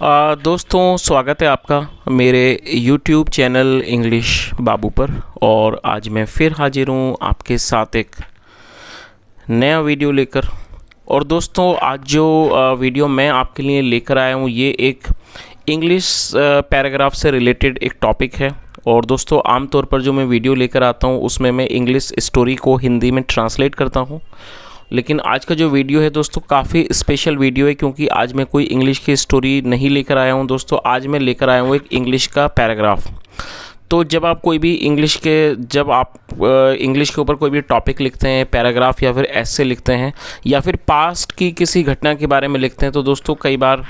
दोस्तों स्वागत है आपका मेरे YouTube चैनल इंग्लिश बाबू पर। और आज मैं फिर हाजिर हूँ आपके साथ एक नया वीडियो लेकर। और दोस्तों आज जो वीडियो मैं आपके लिए लेकर आया हूँ ये एक इंग्लिश पैराग्राफ से रिलेटेड एक टॉपिक है। और दोस्तों आमतौर पर जो मैं वीडियो लेकर आता हूँ उसमें मैं इंग्लिश स्टोरी को हिंदी में ट्रांसलेट करता हूँ, लेकिन आज का जो वीडियो है दोस्तों काफ़ी स्पेशल वीडियो है, क्योंकि आज मैं कोई इंग्लिश की स्टोरी नहीं लेकर आया हूँ दोस्तों। आज मैं लेकर आया हूँ एक इंग्लिश का पैराग्राफ। तो जब आप कोई भी इंग्लिश के ऊपर कोई भी टॉपिक लिखते हैं, पैराग्राफ या फिर ऐसे लिखते हैं या फिर पास्ट की किसी घटना के बारे में लिखते हैं, तो दोस्तों कई बार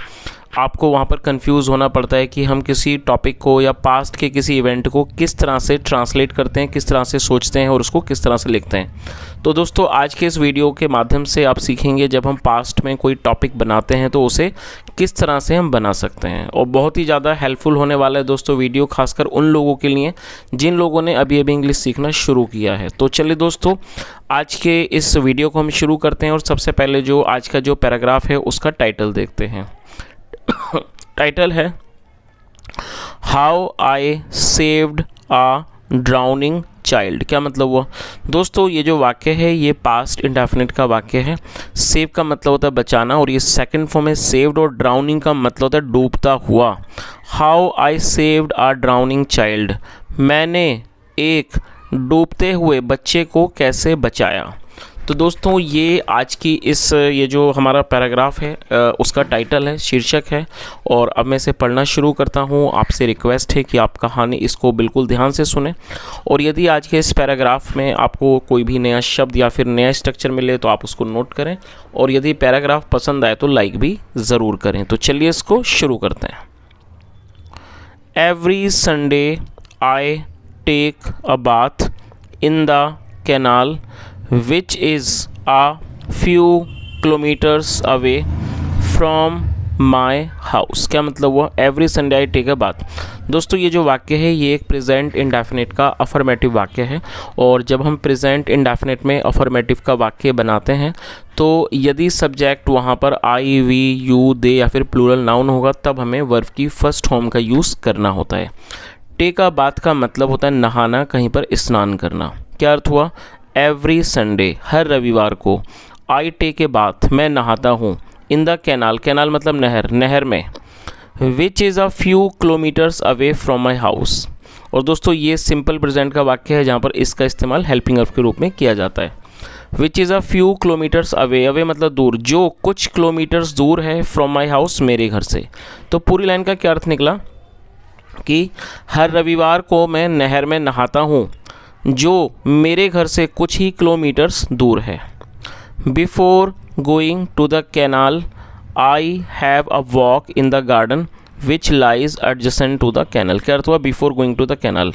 आपको वहाँ पर कंफ्यूज होना पड़ता है कि हम किसी टॉपिक को या पास्ट के किसी इवेंट को किस तरह से ट्रांसलेट करते हैं, किस तरह से सोचते हैं और उसको किस तरह से लिखते हैं। तो दोस्तों आज के इस वीडियो के माध्यम से आप सीखेंगे जब हम पास्ट में कोई टॉपिक बनाते हैं तो उसे किस तरह से हम बना सकते हैं। और बहुत ही ज़्यादा हेल्पफुल होने वाला है दोस्तों वीडियो, खासकर उन लोगों के लिए जिन लोगों ने अभी अभी इंग्लिश सीखना शुरू किया है। तो चलिए दोस्तों आज के इस वीडियो को हम शुरू करते हैं और सबसे पहले जो आज का जो पैराग्राफ है उसका टाइटल देखते हैं। टाइटल है how I saved a drowning child. क्या मतलब हुआ दोस्तों? ये जो वाक्य है ये पास्ट इंडेफिनिट का वाक्य है। सेव का मतलब होता है बचाना और ये सेकंड फॉर्म है सेव्ड, और ड्राउनिंग का मतलब होता है डूबता हुआ। How I saved a drowning child, मैंने एक डूबते हुए बच्चे को कैसे बचाया। तो दोस्तों ये आज की ये जो हमारा पैराग्राफ है उसका टाइटल है, शीर्षक है। और अब मैं इसे पढ़ना शुरू करता हूँ। आपसे रिक्वेस्ट है कि आप कहानी इसको बिल्कुल ध्यान से सुने, और यदि आज के इस पैराग्राफ में आपको कोई भी नया शब्द या फिर नया स्ट्रक्चर मिले तो आप उसको नोट करें, और यदि पैराग्राफ पसंद आए तो लाइक भी ज़रूर करें। तो चलिए इसको शुरू करते हैं। Every Sunday I take a bath in the canal which is a few kilometers away from my house। क्या मतलब हुआ? Every Sunday I take a bath. दोस्तों ये जो वाक्य है ये एक प्रेजेंट इंडेफिनिट का अफर्मेटिव वाक्य है, और जब हम प्रेजेंट इंडेफिनिट में अफर्मेटिव का वाक्य बनाते हैं तो यदि सब्जेक्ट वहाँ पर आई, वी, यू, दे या फिर प्लूरल नाउन होगा तब हमें वर्ब की फर्स्ट फॉर्म का यूज़ करना होता है। टेक अ बाथ का मतलब होता है नहाना, कहीं पर स्नान करना। क्या अर्थ हुआ? एवरी संडे हर रविवार को, आई टेक ए बाथ मैं नहाता हूँ, इन द कैनाल, कैनाल मतलब नहर, नहर में, which is a few kilometres away from my house. और दोस्तों ये सिंपल प्रेजेंट का वाक्य है जहाँ पर इसका इस्तेमाल हेल्पिंग वर्ब के रूप में किया जाता है। Which is a few kilometres away, away मतलब दूर, जो कुछ किलोमीटर्स दूर है, फ्रॉम माई हाउस मेरे घर से। तो पूरी लाइन का क्या अर्थ निकला कि हर रविवार को मैं नहर में नहाता हूँ जो मेरे घर से कुछ ही किलोमीटर्स दूर है। Before going to the canal I have a walk in the garden which lies adjacent to the canal. क्या अर्थ हुआ? Before going to the canal,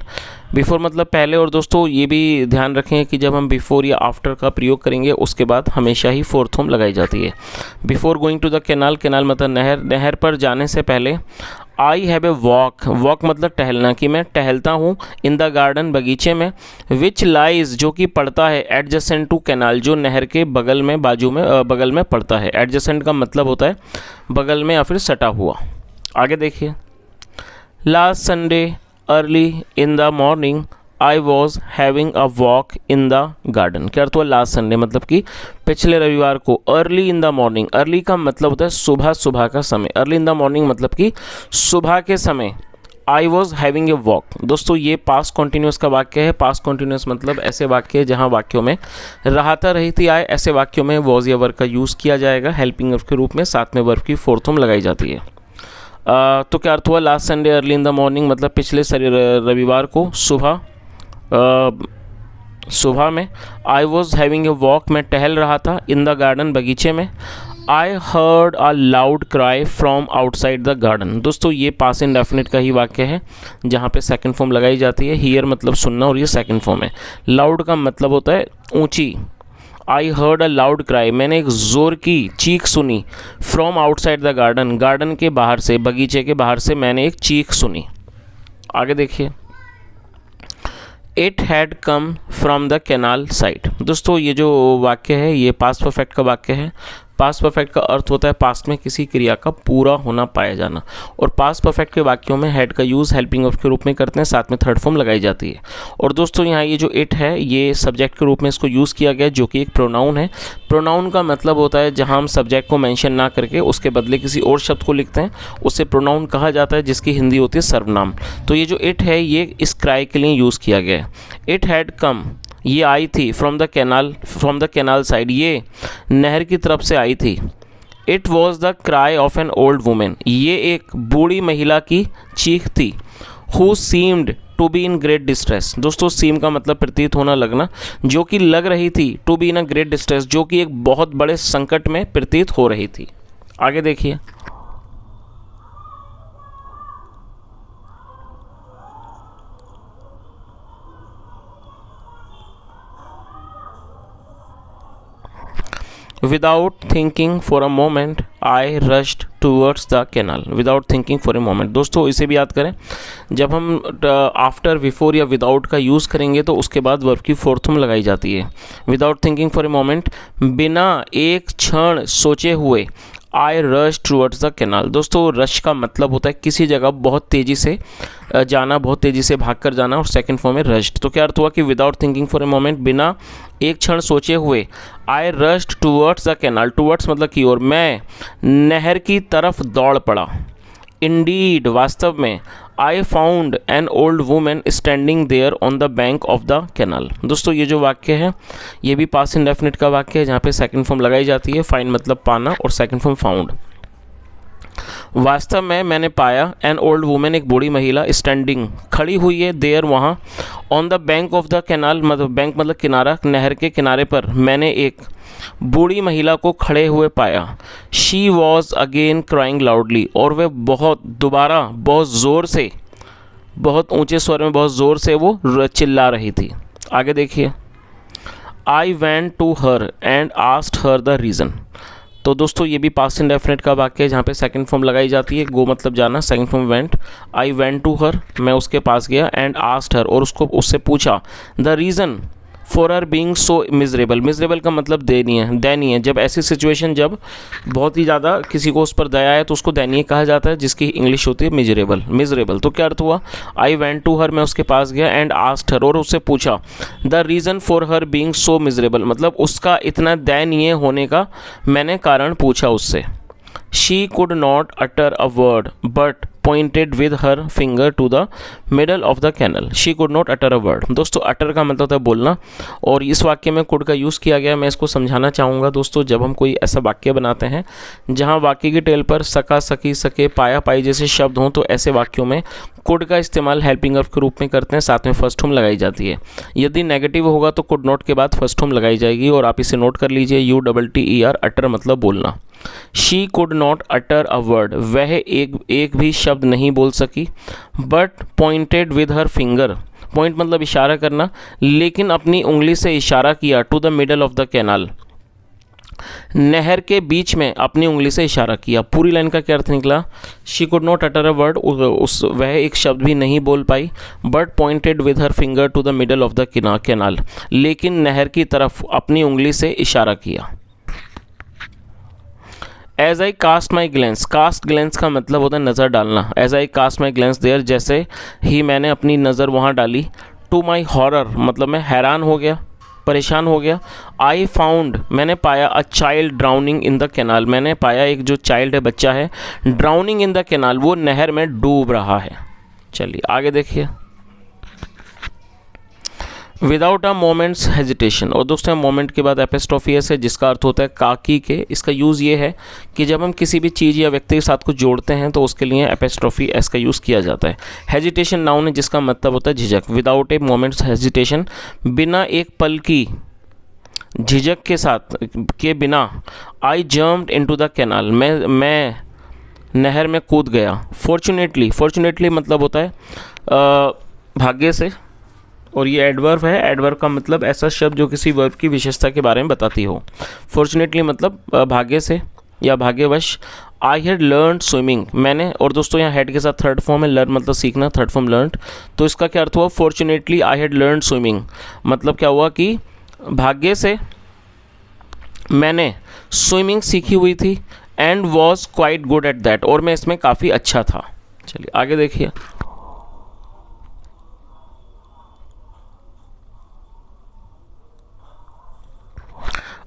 before मतलब पहले। और दोस्तों ये भी ध्यान रखें कि जब हम बिफोर या आफ्टर का प्रयोग करेंगे उसके बाद हमेशा ही फोर्थ फॉर्म लगाई जाती है। Before going to the canal, canal मतलब नहर, नहर पर जाने से पहले। I have a walk, walk मतलब टहलना, कि मैं टहलता हूँ, इन द गार्डन बगीचे में, विच लाइज जो कि पड़ता है, एडजेसेंट टू कैनाल जो नहर के बगल में, बाजू में, बगल में पड़ता है। एडजेसेंट का मतलब होता है बगल में या फिर सटा हुआ। आगे देखिए, last Sunday early in the morning I was having a walk in the garden. क्या अर्थ हुआ? लास्ट संडे मतलब कि पिछले रविवार को, early in the morning, early का मतलब होता है सुबह, सुबह का समय, अर्ली इन द मॉर्निंग मतलब कि सुबह के समय, I was having a walk. दोस्तों ये पास्ट कॉन्टिन्यूस का वाक्य है। पास्ट कॉन्टिन्यूस मतलब ऐसे वाक्य है जहाँ वाक्यों में रहता रहती आए, ऐसे वाक्यों में वॉज या वर्ब का यूज़ किया जाएगा हेल्पिंग वर्ब के रूप में, साथ में वर्ब की फोर्थ फॉर्म लगाई जाती है। तो क्या अर्थ हुआ? Last Sunday early in the morning मतलब पिछले रविवार को सुबह, सुबह में। I was having a walk मैं टहल रहा था, इन द गार्डन बगीचे में। I heard a loud cry from outside the garden. दोस्तों ये पास इंडेफिनिट का ही वाक्य है जहाँ पे सेकंड फॉर्म लगाई जाती है। हियर मतलब सुनना और ये सेकंड फॉर्म है। लाउड का मतलब होता है ऊंची। I heard a loud cry मैंने एक ज़ोर की चीख सुनी, from outside the garden, garden के बाहर से, बगीचे के बाहर से मैंने एक चीख सुनी। आगे देखिए, it had come from the canal side. दोस्तों ये जो वाक्य है ये पास्ट परफेक्ट का वाक्य है। पास्ट परफेक्ट का अर्थ होता है पास्ट में किसी क्रिया का पूरा होना पाया जाना, और पास्ट परफेक्ट के वाक्यों में हैड का यूज़ हेल्पिंग वर्ब के रूप में करते हैं, साथ में थर्ड फॉर्म लगाई जाती है। और दोस्तों यहाँ ये जो इट है ये सब्जेक्ट के रूप में इसको यूज़ किया गया है, जो कि एक प्रोनाउन है। प्रोनाउन का मतलब होता है जहाँ हम सब्जेक्ट को मेंशन ना करके उसके बदले किसी और शब्द को लिखते हैं, उसे प्रोनाउन कहा जाता है, जिसकी हिंदी होती है सर्वनाम। तो ये जो इट है ये इस क्राई के लिए यूज़ किया गया है। इट हैड कम, ये आई थी, फ्रॉम द कैनाल साइड, ये नहर की तरफ से आई थी। It was the cry of an old women, ये एक बूढ़ी महिला की चीख थी। Who seemed to be in great distress, दोस्तों सीम का मतलब प्रतीत होना, लगना, जो कि लग रही थी, to be in a great distress, जो कि एक बहुत बड़े संकट में प्रतीत हो रही थी। आगे देखिए, without thinking for a moment I rushed towards the canal. Without thinking for a moment, दोस्तों इसे भी याद करें, जब हम आफ्टर, बिफोर या विदाउट का यूज़ करेंगे तो उसके बाद वर्ब की फोर्थ फॉर्म लगाई जाती है। Without thinking for a moment, बिना एक क्षण सोचे हुए, I rush towards the canal. दोस्तों रश का मतलब होता है किसी जगह बहुत तेज़ी से जाना, बहुत तेज़ी से भाग कर जाना, और सेकंड फॉर्म है रश्ड। तो क्या अर्थ हुआ कि without thinking for a moment, बिना एक क्षण सोचे हुए, I rushed towards the canal, towards मतलब की ओर, मैं नहर की तरफ दौड़ पड़ा। इंडीड, वास्तव में, I found an old women standing there on the bank of the canal. दोस्तों ये जो वाक्य है ये भी पास्ट इंडेफिनिट का वाक्य है, जहाँ पे सेकंड फॉर्म लगाई जाती है। फाइंड मतलब पाना, और सेकंड फॉर्म फाउंड। वास्तव में मैंने पाया, एन ओल्ड वुमेन एक बूढ़ी महिला, स्टैंडिंग खड़ी हुई है, देयर वहाँ, on the bank of the canal मतलब बैंक मतलब किनारा, नहर के किनारे पर मैंने एक बूढ़ी महिला को खड़े हुए पाया। She was again crying loudly, और वह दोबारा बहुत ज़ोर से, बहुत ऊंचे स्वर में, बहुत ज़ोर से वो चिल्ला रही थी। आगे देखिए, I went to her and asked her the reason. तो दोस्तों ये भी पास्ट इंडेफिनिट का वाक्य है, जहाँ पे सेकंड फॉर्म लगाई जाती है। गो मतलब जाना, second form went. I went to her, मैं उसके पास गया, एंड आस्क्ड हर, और उससे पूछा, the reason for her being so miserable. Miserable का मतलब दयनीय। जब ऐसी सिचुएशन, जब बहुत ही ज़्यादा किसी को उस पर दया है तो उसको दयनीय कहा जाता है, जिसकी इंग्लिश होती है मिजरेबल। तो क्या अर्थ हुआ, आई वेंट टू हर, मैं उसके पास गया, एंड आस्क्ड हर, और उससे पूछा, the reason for her being so miserable, मतलब उसका इतना दयनीय होने का मैंने कारण पूछा उससे। She could not utter a word but pointed with her finger to the middle of the canal. She could not utter a word. दोस्तों utter का मतलब होता है बोलना, और इस वाक्य में could का यूज़ किया गया। मैं इसको समझाना चाहूँगा दोस्तों, जब हम कोई ऐसा वाक्य बनाते हैं जहाँ वाक्य की टेल पर सका, सकी, सके, पाया, पाई जैसे शब्द हों, तो ऐसे वाक्यों में कुड का इस्तेमाल हेल्पिंग वर्ब के रूप में करते हैं, साथ में फर्स्ट फॉर्म लगाई जाती है। यदि नेगेटिव होगा तो कुड नॉट के बाद फर्स्ट फॉर्म लगाई जाएगी, और आप इसे नोट कर लीजिए, UTTER, अटर मतलब बोलना। She could not utter a word, वह एक भी शब्द नहीं बोल सकी, but pointed with her finger, point मतलब इशारा करना, लेकिन अपनी उंगली से इशारा किया, to the middle of the canal, नहर के बीच में अपनी उंगली से इशारा किया। पूरी लाइन का क्या अर्थ निकला, she could not utter a word, वह एक शब्द भी नहीं बोल पाई, but pointed with her finger to the middle of the canal, लेकिन नहर की तरफ अपनी उंगली से इशारा किया। As I cast my glance, cast glance का मतलब होता है नज़र डालना। As I cast my glance there, जैसे ही मैंने अपनी नज़र वहाँ डाली। टू माई हॉरर मतलब मैं हैरान हो गया, परेशान हो गया। आई फाउंड मैंने पाया, a child drowning in the canal, मैंने पाया एक जो चाइल्ड है, बच्चा है, ड्राउनिंग इन द कैनाल, वो नहर में डूब रहा है। चलिए आगे देखिए, विदाउट अ मोमेंट्स हेजिटेशन, और दोस्तों मोमेंट के बाद एपिस्ट्रोफी एस है, जिसका अर्थ होता है काकी के। इसका यूज़ ये है कि जब हम किसी भी चीज़ या व्यक्ति के साथ कुछ जोड़ते हैं तो उसके लिए एपिस्ट्रोफी एस का यूज़ किया जाता है। हेजिटेशन नाउन है, जिसका मतलब होता है झिझक। विदाउट ए मोमेंट्स हेजिटेशन, बिना एक पल की झिझक के साथ के बिना, आई जम्प्ड इनटू द कैनाल, मैं नहर में कूद गया। फॉर्चुनेटली मतलब होता है भाग्य से, और ये एडवर्ब है। एडवर्ब का मतलब ऐसा शब्द जो किसी वर्ब की विशेषता के बारे में बताती हो। फॉर्चुनेटली मतलब भाग्य से या भाग्यवश। आई हैड लर्न स्विमिंग, मैंने, और दोस्तों यहाँ हेड के साथ थर्ड फॉर्म है, लर्न मतलब सीखना, थर्ड फॉर्म लर्नड। तो इसका क्या अर्थ हुआ, fortunately I had learn swimming, मतलब क्या हुआ कि भाग्य से मैंने स्विमिंग सीखी हुई थी and was quite good at that, और मैं इसमें काफ़ी अच्छा था। चलिए आगे देखिए।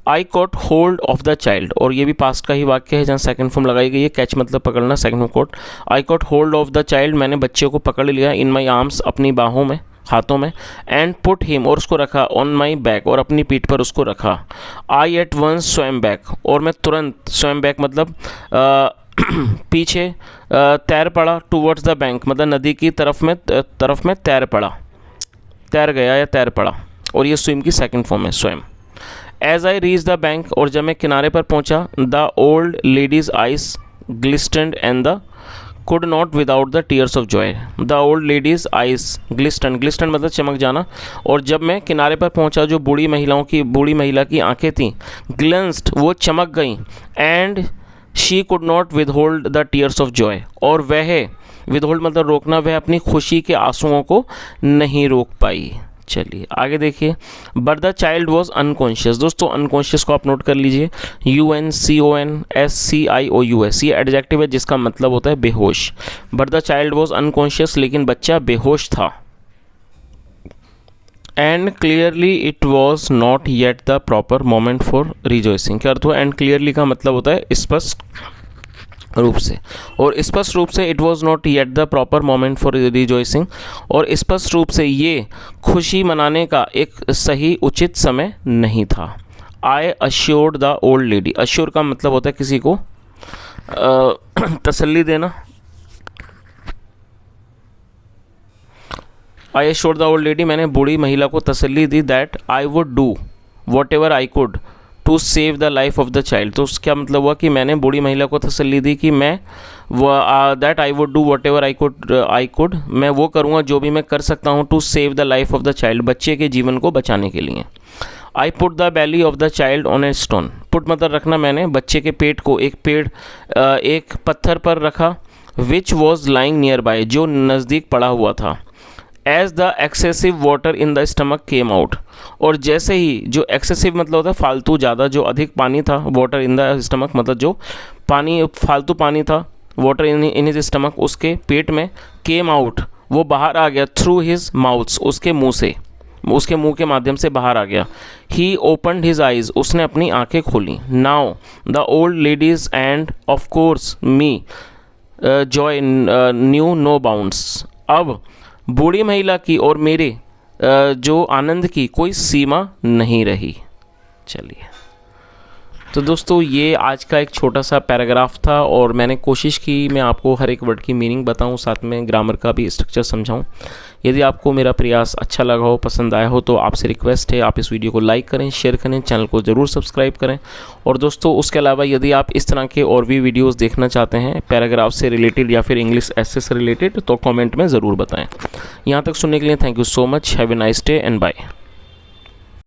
आई caught hold of the child, और ये भी पास्ट का ही वाक्य है जहाँ सेकंड फॉर्म लगाई गई है। कैच मतलब पकड़ना, second form caught. I caught hold of the child, मैंने बच्चे को पकड़ लिया, इन माई आर्म्स, अपनी बाहों में, हाथों में, एंड पुट हिम, और उसको रखा, ऑन माई बैक, और अपनी पीठ पर उसको रखा। आई एट वंस स्वैम बैक, और मैं तुरंत, स्वैम बैक मतलब पीछे तैर पड़ा, टूवर्ड्स द बैंक मतलब नदी की तरफ में तैर पड़ा, तैर गया या तैर पड़ा, और ये स्विम की सेकंड फॉर्म है, swam. As I reach the bank, और जब मैं किनारे पर पहुंचा, the old lady's eyes glistened and the could not without the tears of joy. The old lady's eyes glisten, glisten मतलब चमक जाना, और जब मैं किनारे पर पहुंचा, जो बूढ़ी महिला की आंखें थीं, ग्लेंस्ड वो चमक गईं, and she could not withhold the tears of Joy, और वह विदहोल्ड मतलब रोकना, वह अपनी खुशी के आंसुओं को नहीं रोक पाई। चलिए आगे देखिए। But the child was unconscious, दोस्तों अनकॉन्शियस को आप नोट कर लीजिए, UNCONSCIOUS, ये एडजेक्टिव है जिसका मतलब होता है बेहोश। But the child was unconscious, लेकिन बच्चा बेहोश था। And clearly it was not yet the proper moment for rejoicing, क्या अर्थ हुआ? एंड क्लियरली का मतलब होता है स्पष्ट रूप से, और स्पष्ट रूप से it was not yet the proper moment for rejoicing, और स्पष्ट रूप से ये खुशी मनाने का एक सही उचित समय नहीं था। I assured the old lady, assure का मतलब होता है किसी को तसल्ली देना। I assured the old lady, मैंने बूढ़ी महिला को तसल्ली दी, that I would do whatever I could to save the life of the child, तो क्या मतलब हुआ कि मैंने बूढ़ी महिला को तसल्ली दी कि मैं that I would do whatever I could, मैं वो करूँगा जो भी मैं कर सकता हूँ, to save the life of the child, बच्चे के जीवन को बचाने के लिए। I put the belly of the child on a stone, put मतलब रखना, मैंने बच्चे के पेट को एक पत्थर पर रखा, which was lying nearby, जो नज़दीक पड़ा हुआ था। As the excessive water in the stomach came out, और जैसे ही, जो एक्सेसिव मतलब होता है फालतू, ज़्यादा, जो अधिक पानी था, वाटर इन द स्टमक मतलब जो पानी, फालतू पानी था, वाटर इन हिज स्टमक, उसके पेट में, केम आउट वो बाहर आ गया, थ्रू हिज माउथ्स, उसके मुंह से, उसके मुंह के माध्यम से बाहर आ गया। ही ओपनड हिज आइज, उसने अपनी आंखें खोली। Now the old lady's and of course my joy knew no bounds, अब बूढ़ी महिला की और मेरे जो आनंद की कोई सीमा नहीं रही। चलिए, तो दोस्तों ये आज का एक छोटा सा पैराग्राफ था, और मैंने कोशिश की मैं आपको हर एक वर्ड की मीनिंग बताऊं, साथ में ग्रामर का भी स्ट्रक्चर समझाऊं। यदि आपको मेरा प्रयास अच्छा लगा हो, पसंद आया हो, तो आपसे रिक्वेस्ट है आप इस वीडियो को लाइक करें, शेयर करें, चैनल को ज़रूर सब्सक्राइब करें। और दोस्तों उसके अलावा यदि आप इस तरह के और भी वीडियोस देखना चाहते हैं पैराग्राफ से रिलेटेड या फिर इंग्लिश एसे से रिलेटेड, तो कमेंट में ज़रूर बताएं। यहाँ तक सुनने के लिए thank you so much. Have a nice day and bye.